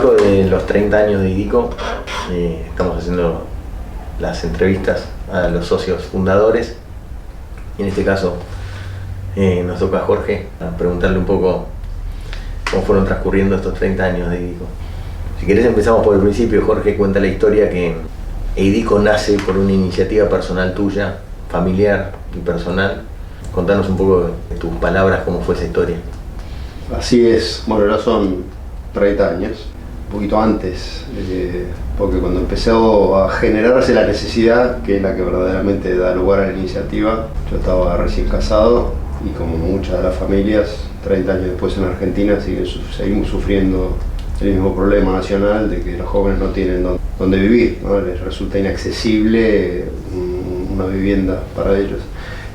marco de los 30 años de IDICO, estamos haciendo las entrevistas a los socios fundadores y en este caso nos toca a Jorge preguntarle un poco cómo fueron transcurriendo estos 30 años de IDICO. Si querés empezamos por el principio. Jorge, cuenta la historia que IDICO nace por una iniciativa personal tuya, familiar y personal. Contanos un poco de tus palabras cómo fue esa historia. Así es, bueno, ya son 30 años, un poquito antes, porque cuando empezó a generarse la necesidad, que es la que verdaderamente da lugar a la iniciativa, yo estaba recién casado y como muchas de las familias, 30 años después en Argentina seguimos sufriendo el mismo problema nacional de que los jóvenes no tienen dónde vivir, ¿no? Les resulta inaccesible una vivienda para ellos.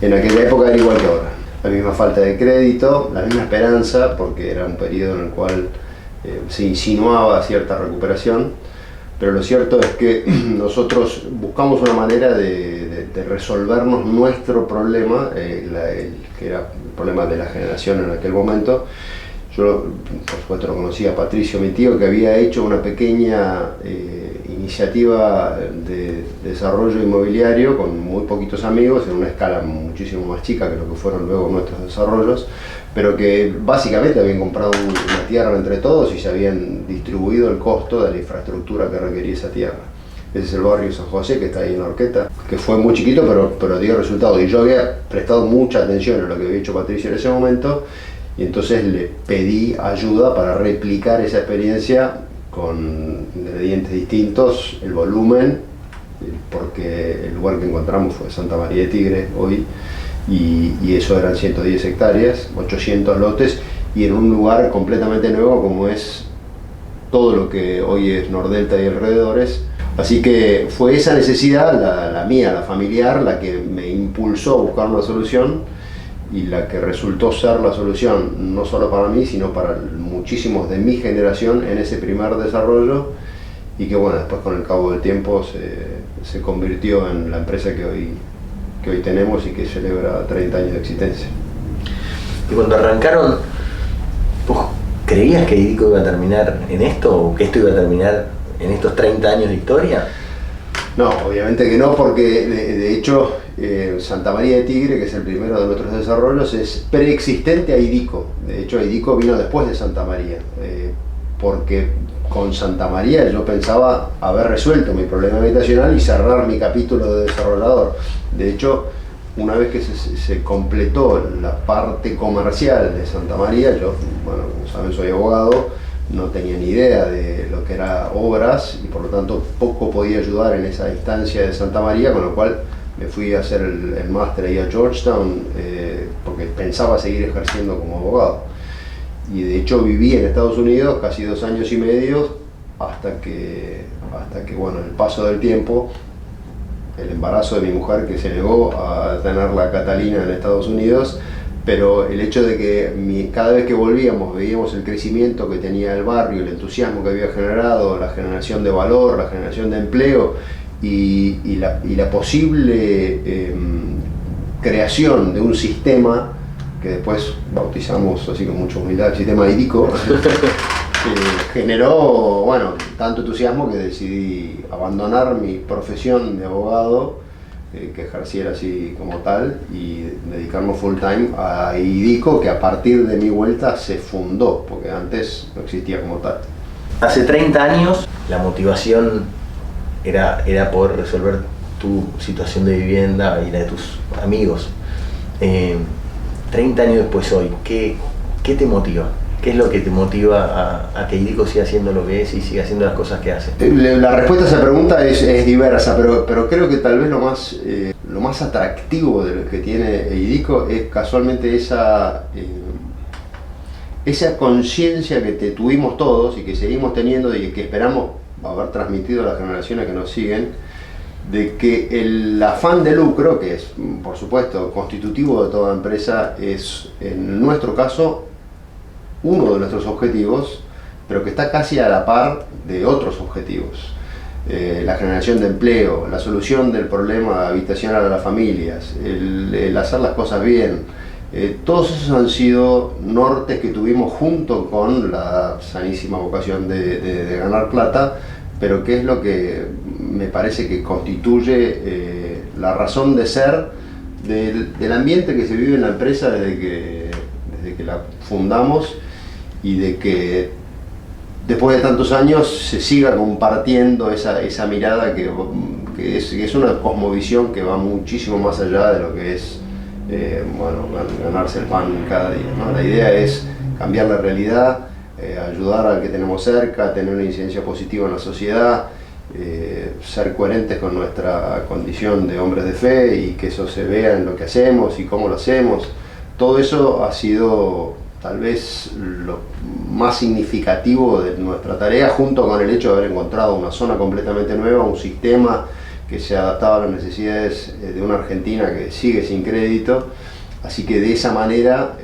En aquella época era igual que ahora. La misma falta de crédito, la misma esperanza, porque era un periodo en el cual se insinuaba cierta recuperación, pero lo cierto es que nosotros buscamos una manera de resolvernos nuestro problema, que era el problema de la generación en aquel momento. Yo, por supuesto, lo conocía a Patricio, mi tío, que había hecho una pequeña iniciativa de desarrollo inmobiliario con muy poquitos amigos, en una escala muchísimo más chica que lo que fueron luego nuestros desarrollos, pero que básicamente habían comprado una tierra entre todos y se habían distribuido el costo de la infraestructura que requería esa tierra. Ese es el barrio San José, que está ahí en Orqueta, que fue muy chiquito, pero dio resultados. Y yo había prestado mucha atención a lo que había hecho Patricio en ese momento, y entonces le pedí ayuda para replicar esa experiencia con ingredientes distintos, el volumen, porque el lugar que encontramos fue Santa María de Tigre hoy, y eso eran 110 hectáreas, 800 lotes, y en un lugar completamente nuevo como es todo lo que hoy es Nordelta y alrededores. Así que fue esa necesidad, la mía, la familiar, la que me impulsó a buscar una solución, y la que resultó ser la solución no solo para mí, sino para muchísimos de mi generación en ese primer desarrollo, y que bueno, después con el cabo del tiempo se convirtió en la empresa que hoy tenemos y que celebra 30 años de existencia. Y cuando arrancaron, ¿vos creías que IDICO iba a terminar en esto o que esto iba a terminar en estos 30 años de historia? No, obviamente que no, porque de hecho Santa María de Tigre, que es el primero de nuestros desarrollos, es preexistente a IDICO. De hecho, IDICO vino después de Santa María, porque con Santa María yo pensaba haber resuelto mi problema habitacional y cerrar mi capítulo de desarrollador. De hecho, una vez que se completó la parte comercial de Santa María, yo, bueno, como saben, soy abogado, no tenía ni idea de lo que era obras y por lo tanto poco podía ayudar en esa instancia de Santa María, con lo cual me fui a hacer el máster ahí a Georgetown, porque pensaba seguir ejerciendo como abogado. Y de hecho viví en Estados Unidos casi 2 años y medio hasta que bueno, el paso del tiempo, el embarazo de mi mujer, que se negó a tener la Catalina en Estados Unidos, pero el hecho de que cada vez que volvíamos veíamos el crecimiento que tenía el barrio, el entusiasmo que había generado, la generación de valor, la generación de empleo y la posible creación de un sistema que después bautizamos así con mucha humildad el sistema IDICO, generó, bueno, tanto entusiasmo que decidí abandonar mi profesión de abogado, que ejerciera así como tal, y dedicarnos full time a IDICO, que a partir de mi vuelta se fundó, porque antes no existía como tal. Hace 30 años la motivación era poder resolver tu situación de vivienda y la de tus amigos. 30 años después hoy, ¿qué te motiva? ¿Qué es lo que te motiva a que IDICO siga haciendo lo que es y siga haciendo las cosas que hace? La respuesta a esa pregunta es diversa, pero creo que tal vez lo más atractivo de lo que tiene IDICO es casualmente esa conciencia que tuvimos todos y que seguimos teniendo y que esperamos haber transmitido a las generaciones que nos siguen, de que el afán de lucro, que es por supuesto constitutivo de toda empresa, es en nuestro caso uno de nuestros objetivos, pero que está casi a la par de otros objetivos. La generación de empleo, la solución del problema habitacional a las familias, el hacer las cosas bien, Todos esos han sido nortes que tuvimos junto con la sanísima vocación de ganar plata, pero que es lo que me parece que constituye la razón de ser del ambiente que se vive en la empresa desde que la fundamos, y de que después de tantos años se siga compartiendo esa mirada que es una cosmovisión que va muchísimo más allá de lo que es ganarse el pan cada día, ¿no? La idea es cambiar la realidad, ayudar al que tenemos cerca, tener una incidencia positiva en la sociedad, ser coherentes con nuestra condición de hombres de fe, y que eso se vea en lo que hacemos y cómo lo hacemos. Todo eso ha sido tal vez lo más significativo de nuestra tarea, junto con el hecho de haber encontrado una zona completamente nueva, un sistema que se adaptaba a las necesidades de una Argentina que sigue sin crédito. Así que de esa manera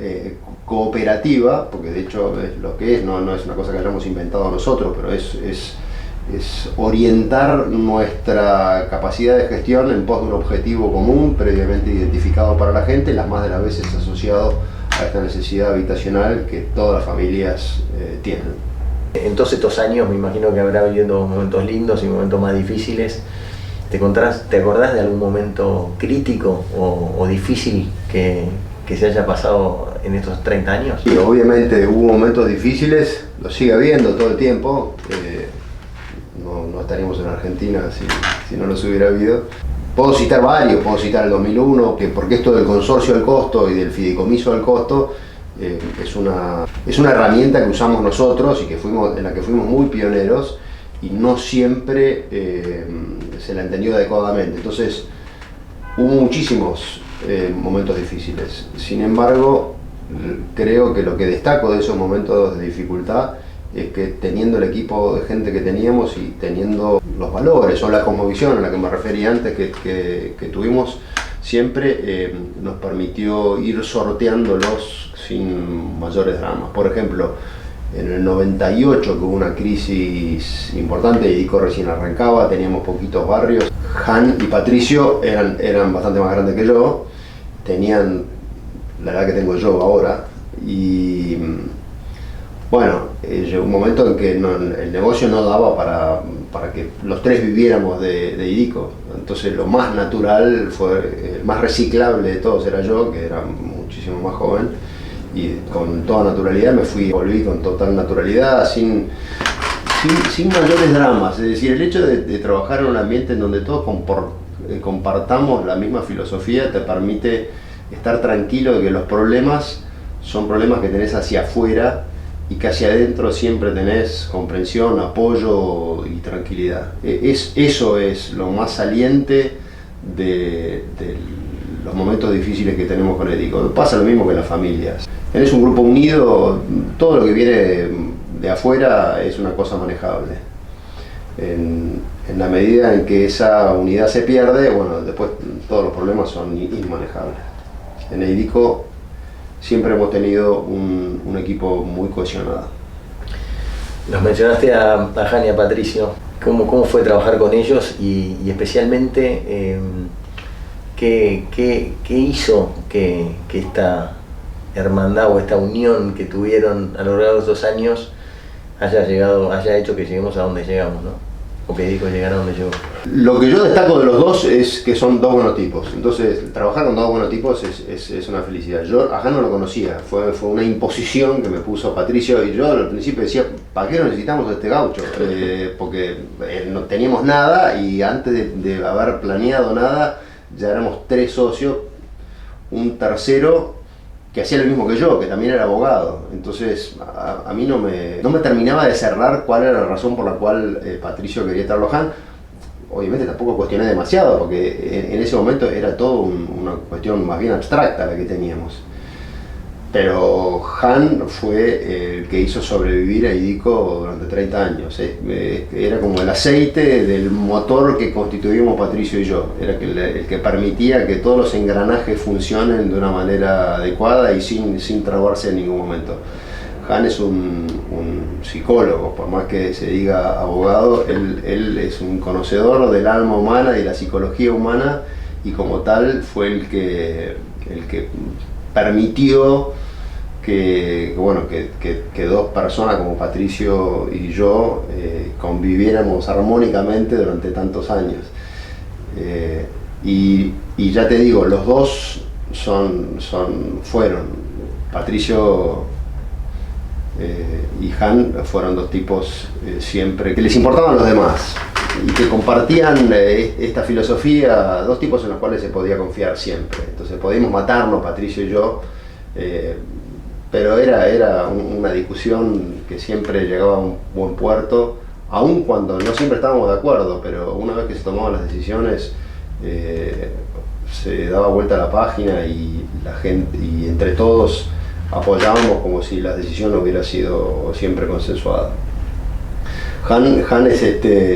cooperativa, porque de hecho es lo que es, no es una cosa que hayamos inventado nosotros, pero es orientar nuestra capacidad de gestión en pos de un objetivo común, previamente identificado para la gente, las más de las veces asociado a esta necesidad habitacional que todas las familias tienen. En todos estos años me imagino que habrá vivido momentos lindos y momentos más difíciles. ¿Te acordás de algún momento crítico o difícil que se haya pasado en estos 30 años? Sí, obviamente hubo momentos difíciles, los sigue habiendo todo el tiempo. No estaríamos en Argentina si no los hubiera habido. Puedo citar varios, puedo citar el 2001, porque esto del consorcio al costo y del fideicomiso al costo es una herramienta que usamos nosotros y en la que fuimos muy pioneros, y no siempre se la entendió adecuadamente. Entonces hubo muchísimos momentos difíciles. Sin embargo, creo que lo que destaco de esos momentos de dificultad es que, teniendo el equipo de gente que teníamos y teniendo los valores o la cosmovisión a la que me refería antes que tuvimos, siempre nos permitió ir sorteándolos sin mayores dramas. Por ejemplo, en el 98, que hubo una crisis importante y IDICO recién arrancaba, teníamos poquitos barrios. Han y Patricio eran bastante más grandes que yo, tenían la edad que tengo yo ahora, y bueno, llegó un momento en que el negocio no daba para que los tres viviéramos de IDICO. Entonces lo más natural, el más reciclable de todos era yo, que era muchísimo más joven, y con toda naturalidad volví con total naturalidad, sin mayores dramas. Es decir, el hecho de trabajar en un ambiente en donde todos compartamos la misma filosofía te permite estar tranquilo de que los problemas son problemas que tenés hacia afuera, y que hacia adentro siempre tenés comprensión, apoyo y tranquilidad. Eso es lo más saliente de los momentos difíciles que tenemos con IDICO. Pasa lo mismo que en las familias. Tenés un grupo unido, todo lo que viene de afuera es una cosa manejable. En la medida en que esa unidad se pierde, bueno, después todos los problemas son inmanejables. En IDICO siempre hemos tenido un equipo muy cohesionado. Nos mencionaste a Han y a Patricio. ¿Cómo fue trabajar con ellos y especialmente qué hizo que esta hermandad o esta unión que tuvieron a lo largo de estos años haya hecho que lleguemos a donde llegamos, ¿no? O que IDICO llegara a donde llegó? Lo que yo destaco de los dos es que son dos buenos tipos. Entonces, trabajar con dos buenos tipos es una felicidad. Yo a Han no lo conocía, fue una imposición que me puso Patricio, y yo al principio decía, ¿para qué necesitamos este gaucho? Porque no teníamos nada, y antes de haber planeado nada, ya éramos 3 socios, un tercero que hacía lo mismo que yo, que también era abogado. Entonces a mí no me terminaba de cerrar cuál era la razón por la cual Patricio quería estar Han. Obviamente tampoco cuestioné demasiado, porque en ese momento era todo una cuestión más bien abstracta la que teníamos. Pero Han fue el que hizo sobrevivir a IDICO durante 30 años. Era como el aceite del motor que constituimos Patricio y yo. Era el que permitía que todos los engranajes funcionen de una manera adecuada y sin trabarse en ningún momento. Han es un psicólogo, por más que se diga abogado, él es un conocedor del alma humana y la psicología humana, y como tal fue el que permitió que dos personas como Patricio y yo conviviéramos armónicamente durante tantos años. Y ya te digo, los dos fueron, Patricio y Han fueron dos tipos siempre que les importaban los demás y que compartían esta filosofía, dos tipos en los cuales se podía confiar siempre. Entonces podíamos matarnos, Patricio y yo, pero era una discusión que siempre llegaba a un buen puerto, aun cuando no siempre estábamos de acuerdo, pero una vez que se tomaban las decisiones, se daba vuelta a la página y la gente, y entre todos apoyábamos como si la decisión hubiera sido siempre consensuada. Han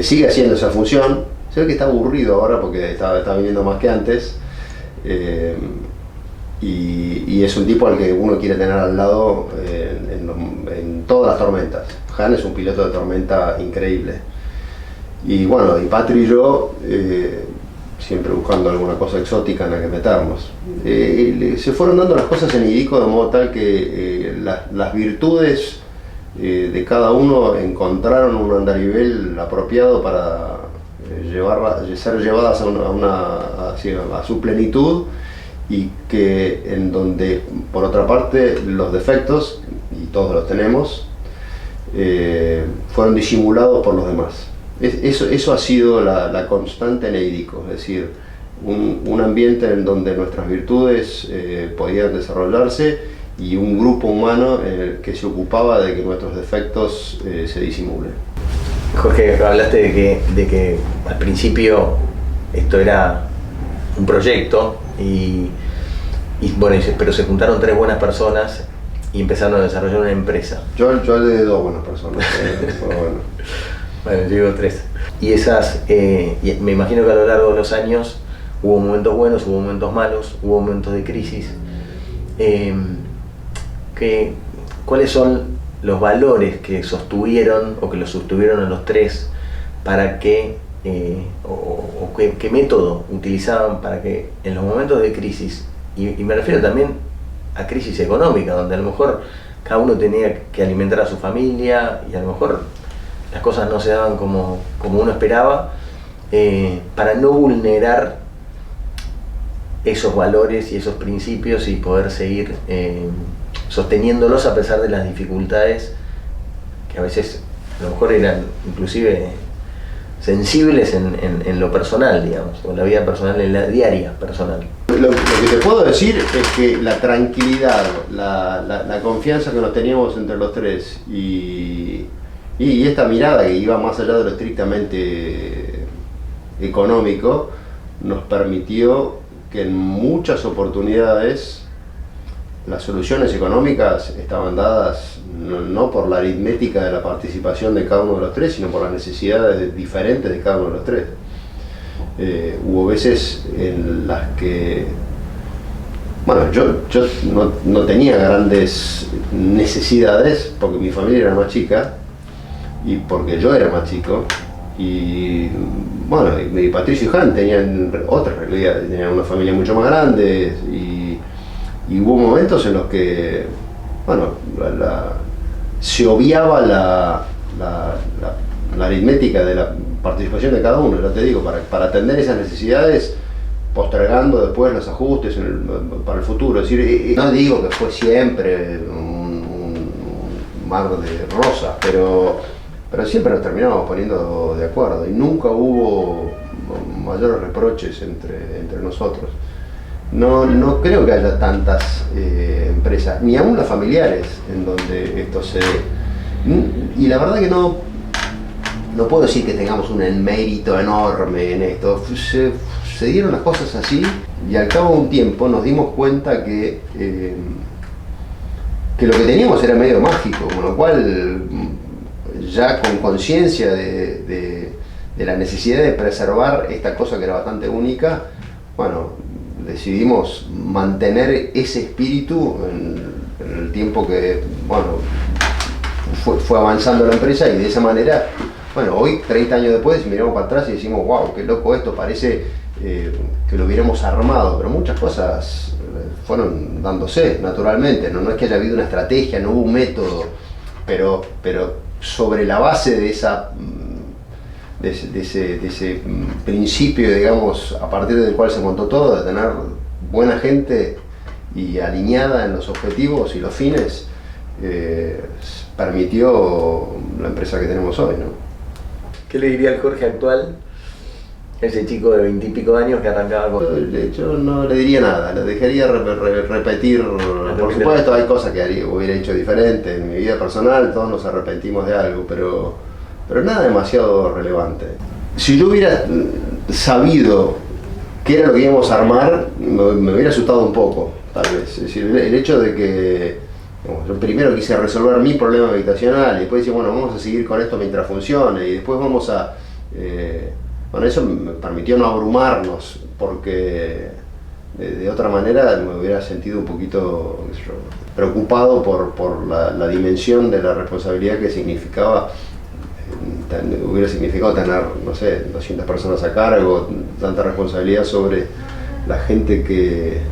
sigue haciendo esa función, se ve que está aburrido ahora porque está viniendo más que antes, y es un tipo al que uno quiere tener al lado en todas las tormentas. Han es un piloto de tormenta increíble. Y bueno, y Patri y yo, siempre buscando alguna cosa exótica en la que meternos. Se fueron dando las cosas en IDICO de modo tal que las virtudes de cada uno encontraron un andarivel apropiado para ser llevadas a su plenitud, y que en donde, por otra parte, los defectos, y todos los tenemos, fueron disimulados por los demás. Eso ha sido la constante en IDICO, es decir, un ambiente en donde nuestras virtudes podían desarrollarse, y un grupo humano que se ocupaba de que nuestros defectos se disimulen. Jorge, hablaste de que al principio esto era un proyecto pero se juntaron tres buenas personas y empezaron a desarrollar una empresa. Yo hablé de dos buenas personas, pero bueno. Bueno, yo digo tres. Y esas, me imagino que a lo largo de los años hubo momentos buenos, hubo momentos malos, hubo momentos de crisis. ¿Cuáles son los valores que sostuvieron o que los sostuvieron a los tres para que, qué método utilizaban para que en los momentos de crisis, y me refiero también a crisis económica, donde a lo mejor cada uno tenía que alimentar a su familia y a lo mejor las cosas no se daban como uno esperaba, para no vulnerar esos valores y esos principios y poder seguir sosteniéndolos a pesar de las dificultades que a veces a lo mejor eran inclusive sensibles en lo personal, digamos, o en la vida personal, en la diaria personal. Lo que te puedo decir es que la tranquilidad, la confianza que nos teníamos entre los tres y esta mirada que iba más allá de lo estrictamente económico, nos permitió que en muchas oportunidades las soluciones económicas estaban dadas no por la aritmética de la participación de cada uno de los tres, sino por las necesidades diferentes de cada uno de los tres. Hubo veces en las que, bueno, yo no tenía grandes necesidades porque mi familia era más chica y porque yo era más chico, y bueno, y Patricio y Han tenían otras realidades, tenían una familia mucho más grande, y hubo momentos en los que, bueno, se obviaba la aritmética de la participación de cada uno, ya te digo, para atender esas necesidades, postergando después los ajustes para el futuro. Es decir, no digo que fue siempre un mar de rosas, pero siempre nos terminábamos poniendo de acuerdo y nunca hubo mayores reproches entre nosotros. No creo que haya tantas empresas, ni aún las familiares, en donde esto se dé. Y la verdad que no puedo decir que tengamos un mérito enorme en esto. Se dieron las cosas así, y al cabo de un tiempo nos dimos cuenta que lo que teníamos era medio mágico, con lo cual, ya con conciencia de la necesidad de preservar esta cosa que era bastante única, bueno, decidimos mantener ese espíritu en el tiempo que, bueno, fue avanzando la empresa, y de esa manera, bueno, hoy, 30 años después, miramos para atrás y decimos, wow, qué loco esto, parece que lo hubiéramos armado, pero muchas cosas fueron dándose naturalmente, no es que haya habido una estrategia, no hubo un método, pero sobre la base de ese principio, digamos, a partir del cual se montó todo, de tener buena gente y alineada en los objetivos y los fines, permitió la empresa que tenemos hoy, ¿no? ¿Qué le diría al Jorge actual, ese chico de 20 y pico de años que arrancaba con...? De hecho, no le diría nada, le dejaría repetir. Por supuesto, hay cosas que hubiera hecho diferente en mi vida personal, todos nos arrepentimos de algo, pero nada demasiado relevante. Si yo hubiera sabido qué era lo que íbamos a armar, me hubiera asustado un poco, tal vez. Es decir, el hecho de que yo primero quise resolver mi problema habitacional y después decía, bueno, vamos a seguir con esto mientras funcione y después vamos a... Bueno, eso me permitió no abrumarnos, porque de otra manera me hubiera sentido un poquito preocupado por la dimensión de la responsabilidad que significaba. Hubiera significado tener, no sé, 200 personas a cargo, tanta responsabilidad sobre la gente que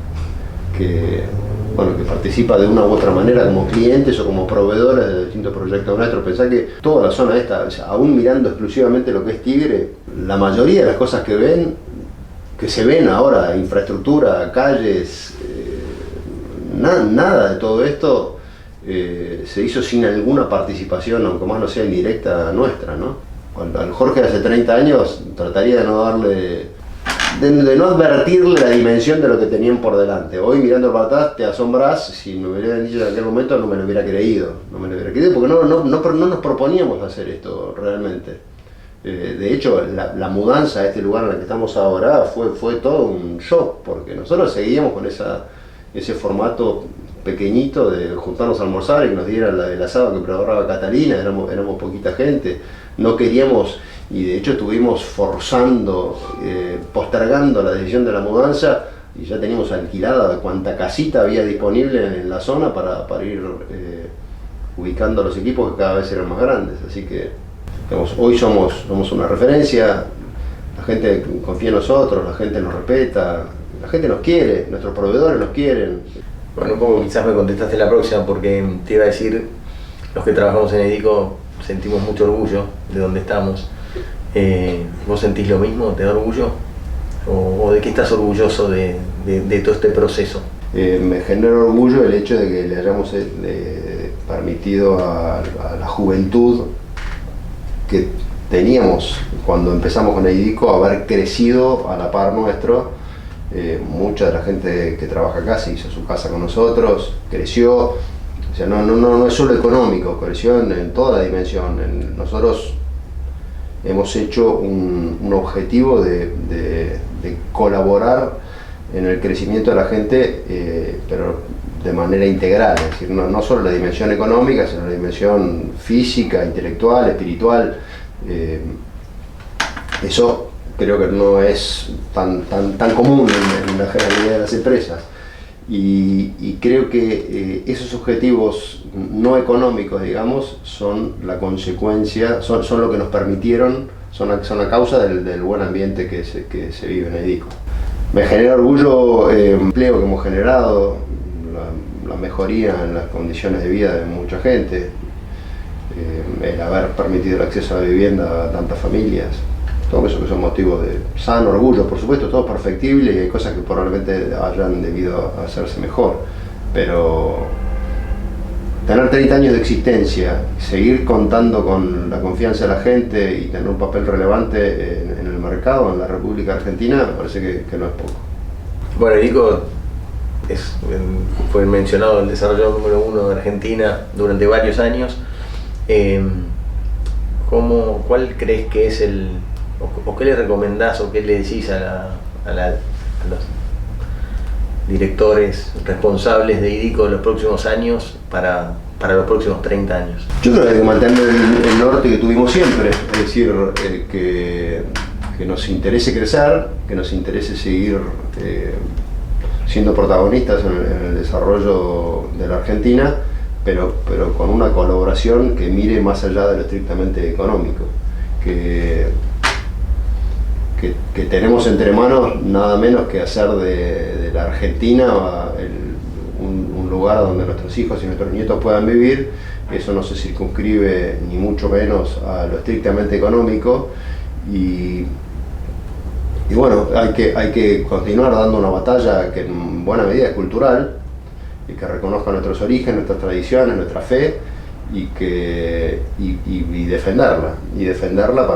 participa de una u otra manera como clientes o como proveedores de distintos proyectos nuestros. Pensá que toda la zona esta, o sea, aún mirando exclusivamente lo que es Tigre, la mayoría de las cosas que se ven ahora, infraestructura, calles, nada de todo esto se hizo sin alguna participación, aunque más no sea indirecta, nuestra, ¿no? Al Jorge de hace 30 años trataría de no darle... De no advertirle la dimensión de lo que tenían por delante. Hoy mirando para atrás te asombras, si me hubieran dicho en aquel momento no me lo hubiera creído, porque no nos proponíamos hacer esto realmente. De hecho, la mudanza a este lugar en el que estamos ahora fue todo un shock, porque nosotros seguíamos con ese formato pequeñito de juntarnos a almorzar y que nos dieran el asado que preparaba Catalina, éramos poquita gente, no queríamos... Y de hecho estuvimos postergando la decisión de la mudanza y ya teníamos alquilada cuanta casita había disponible en la zona para ir ubicando los equipos que cada vez eran más grandes. Así que digamos, hoy somos una referencia, la gente confía en nosotros, la gente nos respeta, la gente nos quiere, nuestros proveedores nos quieren. Bueno, un poco quizás me contestaste la próxima, porque te iba a decir, los que trabajamos en Edico sentimos mucho orgullo de donde estamos. ¿Vos sentís lo mismo? ¿Te da orgullo? ¿O de qué estás orgulloso de todo este proceso? Me genera orgullo el hecho de que le hayamos permitido a la juventud que teníamos cuando empezamos con Edico haber crecido a la par nuestro. Mucha de la gente que trabaja acá se hizo su casa con nosotros, creció. O sea, no es solo económico, creció en toda la dimensión. Nosotros hemos hecho un objetivo de colaborar en el crecimiento de la gente, pero de manera integral, es decir, no solo la dimensión económica, sino la dimensión física, intelectual, espiritual. Eso creo que no es tan común en la generalidad de las empresas. Y creo que esos objetivos no económicos, digamos, son la consecuencia, son lo que nos permitieron, son a causa del buen ambiente que se vive en Edico. Me genera orgullo el empleo que hemos generado, la mejoría en las condiciones de vida de mucha gente, el haber permitido el acceso a la vivienda a tantas familias. Todo eso que son motivos de sano orgullo, por supuesto, todo perfectible y hay cosas que probablemente hayan debido a hacerse mejor, pero tener 30 años de existencia, seguir contando con la confianza de la gente y tener un papel relevante en el mercado, en la República Argentina, me parece que no es poco. Bueno, Edico fue mencionado el desarrollador número 1 de Argentina durante varios años. ¿Cuál crees que es o qué le recomendás o qué le decís a los directores responsables de Edico en los próximos años para los próximos 30 años? Yo creo que hay que mantener el norte que tuvimos siempre, es decir, que nos interese crecer, que nos interese seguir siendo protagonistas en el desarrollo de la Argentina, pero con una colaboración que mire más allá de lo estrictamente económico, que que tenemos entre manos nada menos que hacer de la Argentina un lugar donde nuestros hijos y nuestros nietos puedan vivir. Eso no se circunscribe ni mucho menos a lo estrictamente económico, y bueno, hay que continuar dando una batalla que en buena medida es cultural y que reconozca nuestros orígenes, nuestras tradiciones, nuestra fe, y defenderla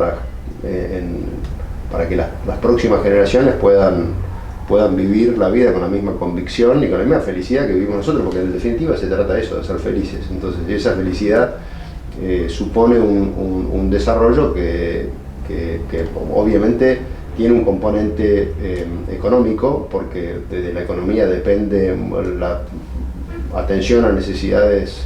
para que las próximas generaciones puedan vivir la vida con la misma convicción y con la misma felicidad que vivimos nosotros, porque en definitiva se trata de eso, de ser felices. Entonces esa felicidad supone un desarrollo que obviamente tiene un componente económico, porque de la economía depende la atención a necesidades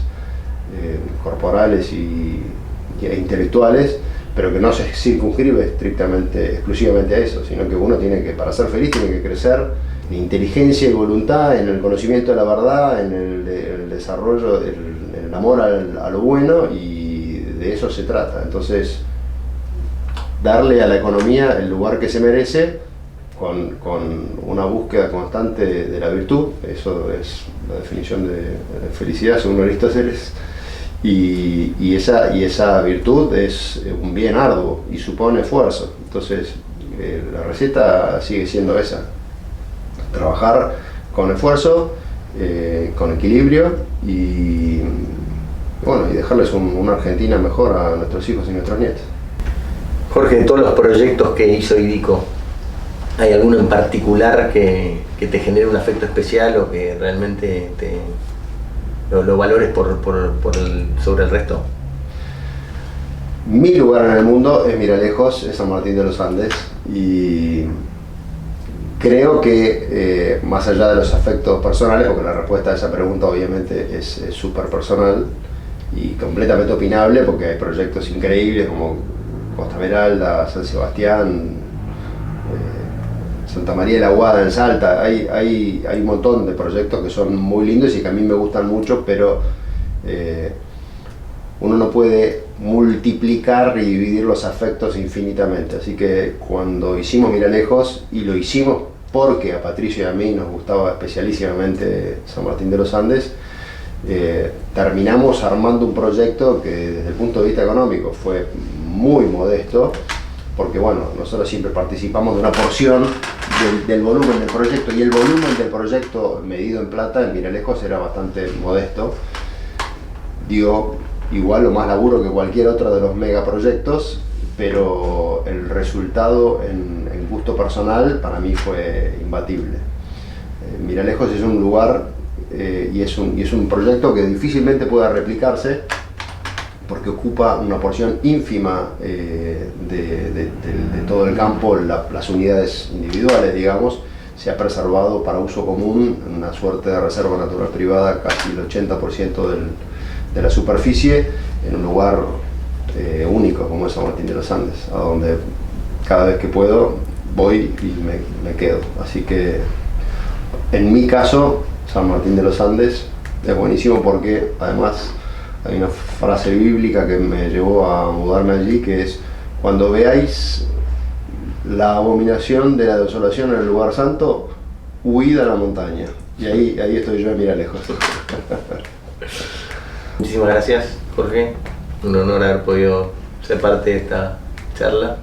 corporales e intelectuales, pero que no se circunscribe exclusivamente a eso, sino que uno tiene que, para ser feliz, tiene que crecer en inteligencia y voluntad, en el conocimiento de la verdad, en el desarrollo, en el amor a lo bueno, y de eso se trata. Entonces, darle a la economía el lugar que se merece, con una búsqueda constante de la virtud. Eso es la definición de felicidad según Aristóteles. Y esa virtud es un bien arduo y supone esfuerzo. Entonces la receta sigue siendo esa: trabajar con esfuerzo, con equilibrio, y dejarles una Argentina mejor a nuestros hijos y nuestros nietos. Jorge, de todos los proyectos que hizo IDICO, ¿hay alguno en particular que te genere un afecto especial o que realmente lo valores sobre el resto? Mi lugar en el mundo es Miralejos, es San Martín de los Andes, y creo que más allá de los afectos personales, porque la respuesta a esa pregunta obviamente es súper personal y completamente opinable, porque hay proyectos increíbles como Costa Smeralda, San Sebastián, Santa María de la Aguada en Salta. Hay un montón de proyectos que son muy lindos y que a mí me gustan mucho, pero uno no puede multiplicar y dividir los afectos infinitamente. Así que cuando hicimos Miralejos, y lo hicimos porque a Patricio y a mí nos gustaba especialísimamente San Martín de los Andes, terminamos armando un proyecto que desde el punto de vista económico fue muy modesto, porque nosotros siempre participamos de una porción del volumen del proyecto, y el volumen del proyecto medido en plata en Miralejos era bastante modesto. Digo, igual o más laburo que cualquier otro de los megaproyectos, pero el resultado en gusto personal para mí fue imbatible. Miralejos es un lugar y es un proyecto que difícilmente pueda replicarse, porque ocupa una porción ínfima de todo el campo. Las unidades individuales, digamos, se ha preservado para uso común, una suerte de reserva natural privada, casi el 80% de la superficie, en un lugar único como es San Martín de los Andes, a donde cada vez que puedo voy y me quedo. Así que en mi caso, San Martín de los Andes es buenísimo, porque además hay una frase bíblica que me llevó a mudarme allí, que es: cuando veáis la abominación de la desolación en el lugar santo, huid a la montaña. Y ahí estoy yo en Miralejos. Muchísimas gracias, Jorge. Un honor haber podido ser parte de esta charla.